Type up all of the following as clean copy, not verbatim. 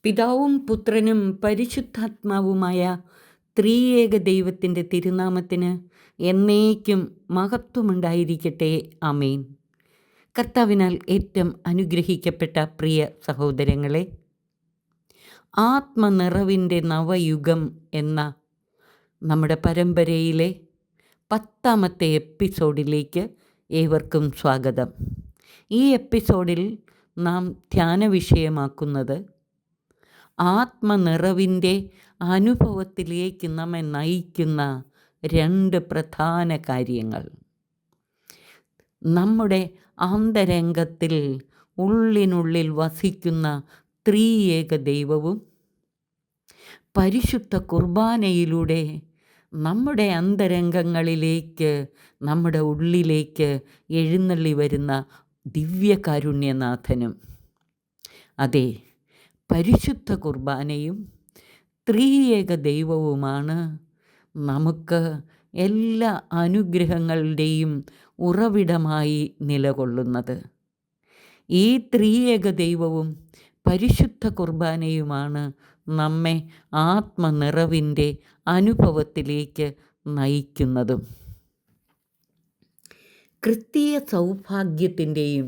പിതാവും പുത്രനും പരിശുദ്ധാത്മാവുമായ ത്രിയേക ദൈവത്തിൻ്റെ തിരുനാമത്തിന് എന്നേക്കും മഹത്വമുണ്ടായിരിക്കട്ടെ. ആമേൻ. കർത്താവിനാൽ ഏറ്റവും അനുഗ്രഹിക്കപ്പെട്ട പ്രിയ സഹോദരങ്ങളെ, ആത്മനിറവിൻ്റെ നവയുഗം എന്ന നമ്മുടെ പരമ്പരയിലെ 10ാമത്തെ എപ്പിസോഡിലേക്ക് ഏവർക്കും സ്വാഗതം. ഈ എപ്പിസോഡിൽ നാം ധ്യാന വിഷയമാക്കുന്നത് ആത്മനിറവിൻ്റെ അനുഭവത്തിലേക്ക് നമ്മെ നയിക്കുന്ന 2 പ്രധാന കാര്യങ്ങൾ. നമ്മുടെ ആന്തരംഗത്തിൽ ഉള്ളിനുള്ളിൽ വസിക്കുന്ന ത്രിയേക ദൈവവും പരിശുദ്ധ കുർബാനയിലൂടെ നമ്മുടെ അന്തരംഗങ്ങളിലേക്ക്, നമ്മുടെ ഉള്ളിലേക്ക് എഴുന്നള്ളി വരുന്ന ദിവ്യകാരുണ്യനാഥനും. അതെ, പരിശുദ്ധ കുർബാനയും ത്രിയേക ദൈവവുമാണ് നമുക്ക് എല്ലാ അനുഗ്രഹങ്ങളുടെയും ഉറവിടമായി നിലകൊള്ളുന്നത്. ഈ ത്രിയേക ദൈവവും പരിശുദ്ധ കുർബാനയുമാണ് നമ്മെ ആത്മനിറവിൻ്റെ അനുഭവത്തിലേക്ക് നയിക്കുന്നതും. ക്രിസ്തീയ സൗഭാഗ്യത്തിൻ്റെയും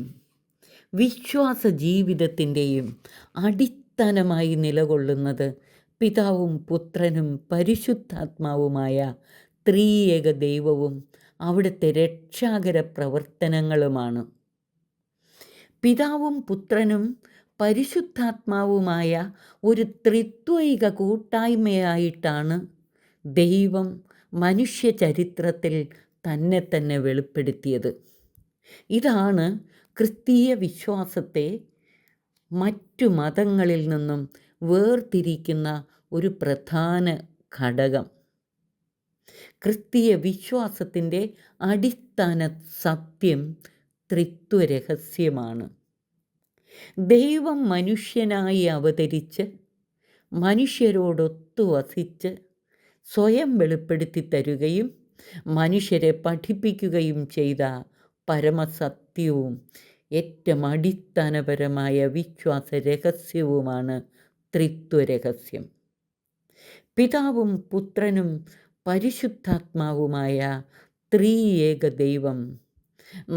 വിശ്വാസ ജീവിതത്തിൻ്റെയും അടിസ്ഥാനമായി നിലകൊള്ളുന്നത് പിതാവും പുത്രനും പരിശുദ്ധാത്മാവുമായ ത്രിയേക ദൈവവും അവിടുത്തെ രക്ഷാകര പ്രവർത്തനങ്ങളുമാണ്. പിതാവും പുത്രനും പരിശുദ്ധാത്മാവുമായ ഒരു ത്രിത്വൈക കൂട്ടായ്മയായിട്ടാണ് ദൈവം മനുഷ്യ ചരിത്രത്തിൽ തന്നെ വെളിപ്പെടുത്തിയത്. ഇതാണ് ക്രിസ്തീയ വിശ്വാസത്തെ മറ്റു മതങ്ങളിൽ നിന്നും വേർതിരിക്കുന്ന ഒരു പ്രധാന ഘടകം. ക്രിസ്തീയ വിശ്വാസത്തിൻ്റെ അടിസ്ഥാന സത്യം ത്രിത്വരഹസ്യമാണ്. ദൈവം മനുഷ്യനായി അവതരിച്ച് മനുഷ്യരോടൊത്തു വസിച്ച് സ്വയം വെളിപ്പെടുത്തി തരുകയും മനുഷ്യരെ പഠിപ്പിക്കുകയും ചെയ്ത പരമസത്യവും ഏറ്റവും അടിസ്ഥാനപരമായ വിശ്വാസ രഹസ്യവുമാണ് ത്രിത്വരഹസ്യം. പിതാവും പുത്രനും പരിശുദ്ധാത്മാവുമായ ത്രിയേക ദൈവം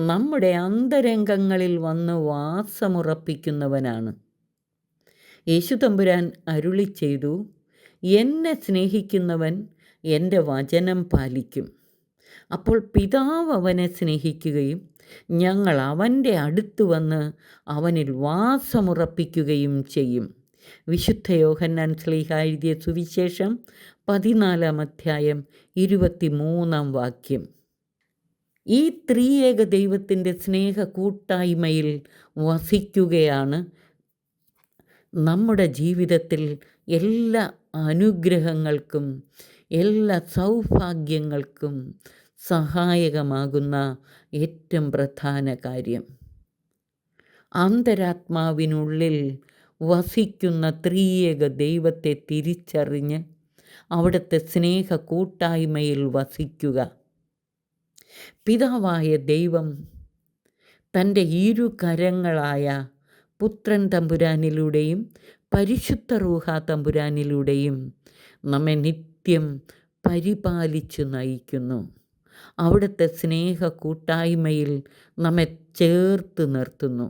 നമ്മുടെ അന്തരംഗങ്ങളിൽ വന്ന് വാസമുറപ്പിക്കുന്നവനാണ്. യേശു തമ്പുരാൻ അരുളി ചെയ്തു, എന്നെ സ്നേഹിക്കുന്നവൻ എൻ്റെ വചനം പാലിക്കും. അപ്പോൾ പിതാവ് അവനെ സ്നേഹിക്കുകയും ഞങ്ങൾ അവൻ്റെ അടുത്ത് വന്ന് അവനിൽ വാസമുറപ്പിക്കുകയും ചെയ്യും. വിശുദ്ധ യോഹന്നാൻ ശ്ലീഹാ എഴുതിയ സുവിശേഷം 14-ാം അധ്യായം 23-ാം വാക്യം. ഈ ത്രിയേക ദൈവത്തിൻ്റെ സ്നേഹ കൂട്ടായ്മയിൽ വസിക്കുകയാണ് നമ്മുടെ ജീവിതത്തിൽ എല്ലാ അനുഗ്രഹങ്ങൾക്കും എല്ലാ സൗഭാഗ്യങ്ങൾക്കും സഹായകമാകുന്ന ഏറ്റവും പ്രധാന കാര്യം. അന്തരാത്മാവിനുള്ളിൽ വസിക്കുന്ന ത്രിയേക ദൈവത്തെ തിരിച്ചറിഞ്ഞ് അവിടുത്തെ സ്നേഹ കൂട്ടായ്മയിൽ വസിക്കുക. പിതാവായ ദൈവം തൻ്റെ ഇരു കരങ്ങളായ പുത്രൻ തമ്പുരാനിലൂടെയും പരിശുദ്ധ റൂഹാ തമ്പുരാനിലൂടെയും നമ്മെ നിത്യം പരിപാലിച്ചു നയിക്കുന്നു. അവിടുത്തെ സ്നേഹ കൂട്ടായ്മയിൽ നമ്മെ ചേർത്ത് നിർത്തുന്നു.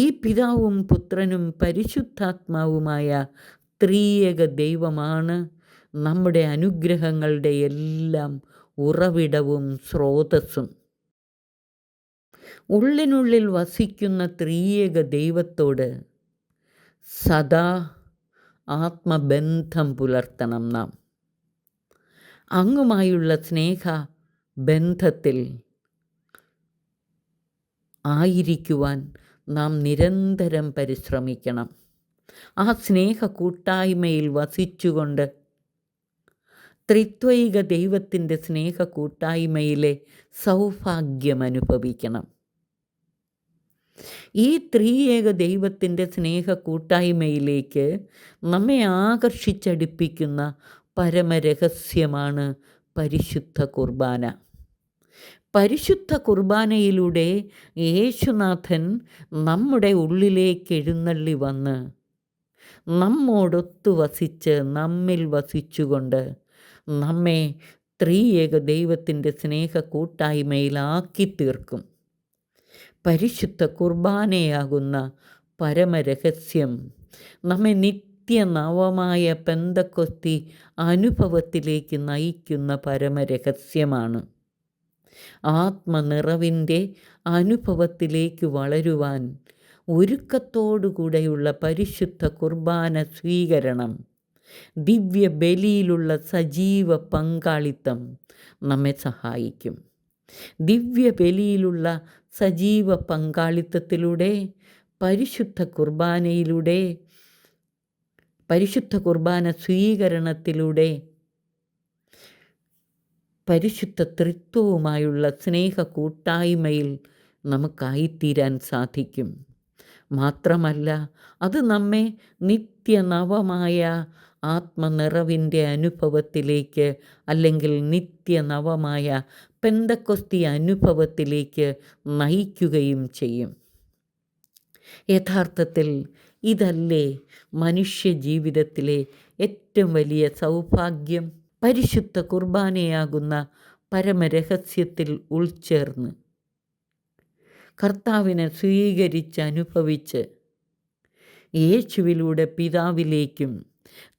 ഈ പിതാവും പുത്രനും പരിശുദ്ധാത്മാവുമായ ത്രിയേക ദൈവമാണ് നമ്മുടെ അനുഗ്രഹങ്ങളുടെ എല്ലാം ഉറവിടവും സ്രോതസ്സും. ഉള്ളിനുള്ളിൽ വസിക്കുന്ന ത്രിയേക ദൈവത്തോട് സദാ ആത്മബന്ധം പുലർത്തണം. നാം അങ്ങുമായുള്ള സ്നേഹ ബന്ധത്തിൽ ആയിരിക്കുവാൻ നാം നിരന്തരം പരിശ്രമിക്കണം. ആ സ്നേഹ കൂട്ടായ്മയിൽ വസിച്ചുകൊണ്ട് ത്രിത്വൈക ദൈവത്തിൻ്റെ സ്നേഹ കൂട്ടായ്മയിലെ സൗഭാഗ്യം അനുഭവിക്കണം. ഈ ത്രിയേക ദൈവത്തിൻ്റെ സ്നേഹ കൂട്ടായ്മയിലേക്ക് നമ്മെ ആകർഷിച്ചടിപ്പിക്കുന്ന പരമരഹസ്യമാണ് പരിശുദ്ധ കുർബാന. പരിശുദ്ധ കുർബാനയിലൂടെ യേശുനാഥൻ നമ്മുടെ ഉള്ളിലേക്ക് എഴുന്നള്ളി വന്ന് നമ്മോടൊത്തു വസിച്ച് നമ്മിൽ വസിച്ചുകൊണ്ട് നമ്മെ ത്രിയേക ദൈവത്തിൻ്റെ സ്നേഹ കൂട്ടായ്മയിലാക്കി തീർക്കും. പരിശുദ്ധ കുർബാനയാകുന്ന പരമരഹസ്യം നമ്മെ നിത്യനവമായ പെന്തക്കൊസ്തി അനുഭവത്തിലേക്ക് നയിക്കുന്ന പരമരഹസ്യമാണ്. ആത്മനിറവിൻ്റെ അനുഭവത്തിലേക്ക് വളരുവാൻ ഒരുക്കത്തോടുകൂടെയുള്ള പരിശുദ്ധ കുർബാന സ്വീകരണം, ദിവ്യ ബലിയിലുള്ള സജീവ പങ്കാളിത്തം നമ്മെ സഹായിക്കും. ദിവ്യ ബലിയിലുള്ള സജീവ പങ്കാളിത്തത്തിലൂടെ പരിശുദ്ധ കുർബാന സ്വീകരണത്തിലൂടെ പരിശുദ്ധ ത്രിത്വവുമായുള്ള സ്നേഹ കൂട്ടായ്മയിൽ നമുക്കായിത്തീരാൻ സാധിക്കും. മാത്രമല്ല, അത് നമ്മെ നിത്യനവമായ ആത്മനിറവിൻ്റെ അനുഭവത്തിലേക്ക്, അല്ലെങ്കിൽ നിത്യനവമായ പെന്തക്കൊസ്തി അനുഭവത്തിലേക്ക് നയിക്കുകയും ചെയ്യും. യഥാർത്ഥത്തിൽ ഇതല്ലേ മനുഷ്യ ജീവിതത്തിലെ ഏറ്റവും വലിയ സൗഭാഗ്യം? പരിശുദ്ധ കുർബാനയാകുന്ന പരമരഹസ്യത്തിൽ ഉൾച്ചേർന്ന് കർത്താവിനെ സ്വീകരിച്ചനുഭവിച്ച് യേശുവിലൂടെ പിതാവിലേക്കും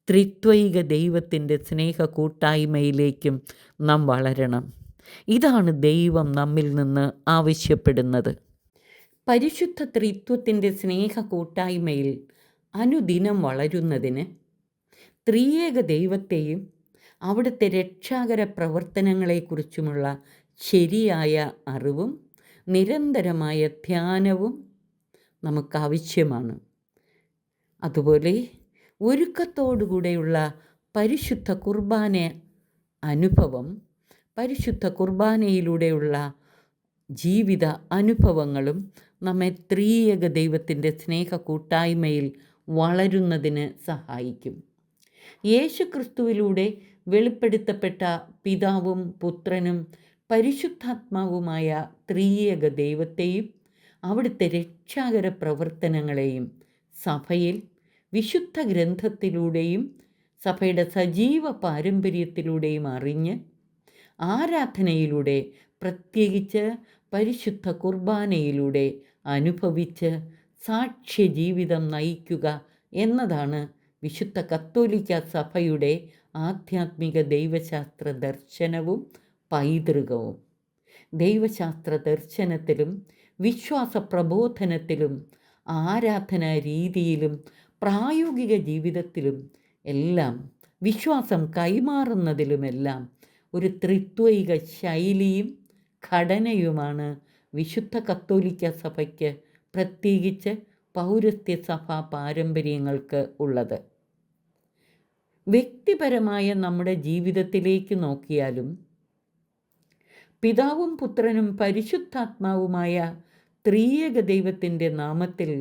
ത്രിത്വൈക ദൈവത്തിൻ്റെ സ്നേഹ കൂട്ടായ്മയിലേക്കും നാം വളരണം. ഇതാണ് ദൈവം നമ്മിൽ നിന്ന് ആവശ്യപ്പെടുന്നത്. പരിശുദ്ധ ത്രിത്വത്തിൻ്റെ സ്നേഹ കൂട്ടായ്മയിൽ അനുദിനം വളരുന്നതിന് ത്രിയേക ദൈവത്തെയും അവിടുത്തെ രക്ഷാകര പ്രവർത്തനങ്ങളെക്കുറിച്ചുമുള്ള ശരിയായ അറിവും നിരന്തരമായ ധ്യാനവും നമുക്കാവശ്യമാണ്. അതുപോലെ ഒരുക്കത്തോടുകൂടെയുള്ള പരിശുദ്ധ കുർബാന അനുഭവം, പരിശുദ്ധ കുർബാനയിലൂടെയുള്ള ജീവിത അനുഭവങ്ങളും നമ്മെ ത്രിയേക ദൈവത്തിൻ്റെ സ്നേഹ കൂട്ടായ്മയിൽ വളരുന്നതിന് സഹായിക്കും. യേശുക്രിസ്തുവിലൂടെ വെളിപ്പെടുത്തപ്പെട്ട പിതാവും പുത്രനും പരിശുദ്ധാത്മാവുമായ ത്രിയേക ദൈവത്തെയും അവിടുത്തെ രക്ഷാകര പ്രവർത്തനങ്ങളെയും സഭയിൽ വിശുദ്ധ ഗ്രന്ഥത്തിലൂടെയും സഭയുടെ സജീവ പാരമ്പര്യത്തിലൂടെയും അറിഞ്ഞ് ആരാധനയിലൂടെ, പ്രത്യേകിച്ച് പരിശുദ്ധ കുർബാനയിലൂടെ അനുഭവിച്ച് സാക്ഷ്യജീവിതം നയിക്കുക എന്നതാണ് വിശുദ്ധ കത്തോലിക്ക സഭയുടെ ആധ്യാത്മിക ദൈവശാസ്ത്ര ദർശനവും പൈതൃകവും. ദൈവശാസ്ത്ര ദർശനത്തിലും വിശ്വാസ പ്രബോധനത്തിലും ആരാധനാ രീതിയിലും പ്രായോഗിക ജീവിതത്തിലും എല്ലാം, വിശ്വാസം കൈമാറുന്നതിലുമെല്ലാം ഒരു ത്രിത്വൈക ശൈലിയും ഘടനയുമാണ് വിശുദ്ധ കത്തോലിക്ക സഭയ്ക്ക്, പ്രത്യേകിച്ച് പൗരസ്ത്യ സഭാ പാരമ്പര്യങ്ങൾക്ക് ഉള്ളത്. വ്യക്തിപരമായ നമ്മുടെ ജീവിതത്തിലേക്ക് നോക്കിയാലും പിതാവും പുത്രനും പരിശുദ്ധാത്മാവുമായ ത്രിയേക ദൈവത്തിൻ്റെ നാമത്തിൽ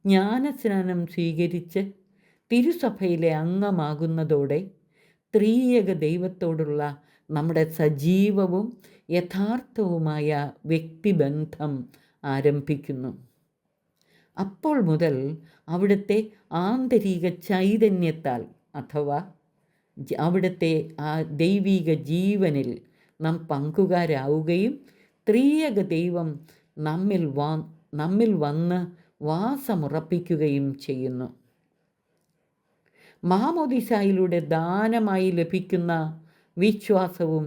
ജ്ഞാനസ്നാനം സ്വീകരിച്ച് തിരുസഭയിലെ അംഗമാകുന്നതോടെ ത്രിയേക ദൈവത്തോടുള്ള നമ്മുടെ സജീവവും യഥാർത്ഥവുമായ വ്യക്തിബന്ധം ആരംഭിക്കുന്നു. അപ്പോൾ മുതൽ അവിടുത്തെ ആന്തരിക ചൈതന്യത്താൽ, അഥവാ അവിടുത്തെ ആ ദൈവിക ജീവനിൽ നാം പങ്കുകാരാവുകയും ത്രിയേക ദൈവം നമ്മിൽ വന്ന് വാസമുറപ്പിക്കുകയും ചെയ്യുന്നു. മാമോദീസായിലൂടെ ദാനമായി ലഭിക്കുന്ന വിശ്വാസവും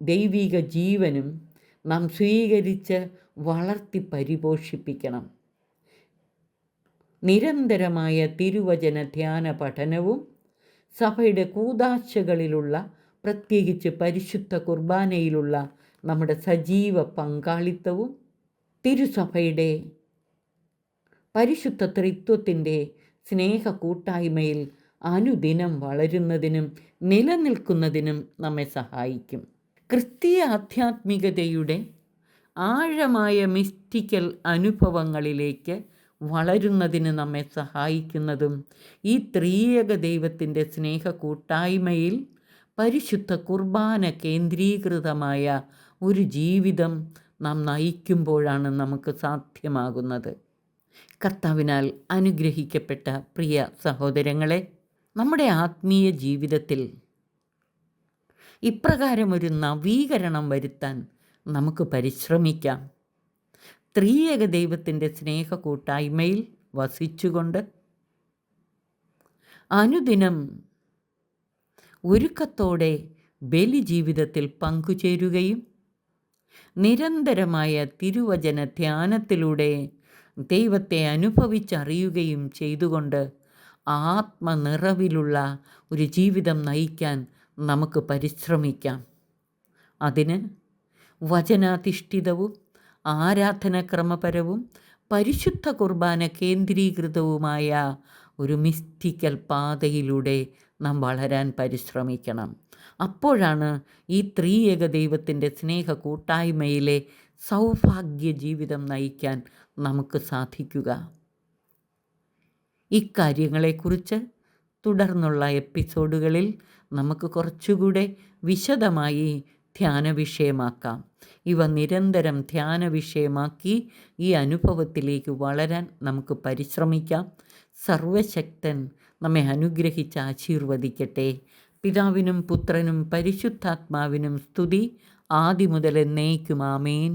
ദൈവിക ജീവനും നാം സ്വീകരിച്ച് വളർത്തി പരിപോഷിപ്പിക്കണം. നിരന്തരമായ തിരുവചന ധ്യാന പഠനവും സഭയുടെ കൂദാശകളിലുള്ള, പ്രത്യേകിച്ച് പരിശുദ്ധ കുർബാനയിലുള്ള നമ്മുടെ സജീവ പങ്കാളിത്തവും തിരുസഭയുടെ പരിശുദ്ധ ത്രിത്വത്തിൻ്റെ സ്നേഹ കൂട്ടായ്മയിൽ അനുദിനം വളരുന്നതിനും നിലനിൽക്കുന്നതിനും നമ്മെ സഹായിക്കും. ക്രിസ്തീയ ആധ്യാത്മികതയുടെ ആഴമായ മിസ്റ്റിക്കൽ അനുഭവങ്ങളിലേക്ക് വളരുന്നതിന് നമ്മെ സഹായിക്കുന്നതും ഈ ത്രിയേക ദൈവത്തിൻ്റെ സ്നേഹ കൂട്ടായ്മയിൽ പരിശുദ്ധ കുർബാന കേന്ദ്രീകൃതമായ ഒരു ജീവിതം നാം നയിക്കുമ്പോഴാണ് നമുക്ക് സാധ്യമാകുന്നത്. കർത്താവിനാൽ അനുഗ്രഹിക്കപ്പെട്ട പ്രിയ സഹോദരങ്ങളെ, നമ്മുടെ ആത്മീയ ജീവിതത്തിൽ ഇപ്രകാരമൊരു നവീകരണം വരുത്താൻ നമുക്ക് പരിശ്രമിക്കാം. ത്രിയേക ദൈവത്തിൻ്റെ സ്നേഹ കൂട്ടായ്മയിൽ വസിച്ചുകൊണ്ട് അനുദിനം ഒരുക്കത്തോടെ ബലി ജീവിതത്തിൽ പങ്കുചേരുകയും നിരന്തരമായ തിരുവചന ധ്യാനത്തിലൂടെ ദൈവത്തെ അനുഭവിച്ചറിയുകയും ചെയ്തുകൊണ്ട് ആത്മനിറവിലുള്ള ഒരു ജീവിതം നയിക്കാൻ നമുക്ക് പരിശ്രമിക്കാം. അതിന് വചനാധിഷ്ഠിതവും ആരാധനക്രമപരവും പരിശുദ്ധ കുർബാന കേന്ദ്രീകൃതവുമായ ഒരു മിസ്റ്റിക്കൽ പാതയിലൂടെ നാം വളരാൻ പരിശ്രമിക്കണം. അപ്പോഴാണ് ഈ ത്രിയേക ദൈവത്തിൻ്റെ സ്നേഹ കൂട്ടായ്മയിലെ സൗഭാഗ്യ ജീവിതം നയിക്കാൻ നമുക്ക് സാധിക്കുക. ഇക്കാര്യങ്ങളെക്കുറിച്ച് തുടർന്നുള്ള എപ്പിസോഡുകളിൽ നമുക്ക് കുറച്ചുകൂടെ വിശദമായി ധ്യാന വിഷയമാക്കാം. ഇവ നിരന്തരം ധ്യാന വിഷയമാക്കി ഈ അനുഭവത്തിലേക്ക് വളരാൻ നമുക്ക് പരിശ്രമിക്കാം. സർവശക്തൻ നമ്മെ അനുഗ്രഹിച്ച് ആശീർവദിക്കട്ടെ. പിതാവിനും പുത്രനും പരിശുദ്ധാത്മാവിനും സ്തുതി, ആദിമുതൽ എന്നേക്കും. ആമേൻ.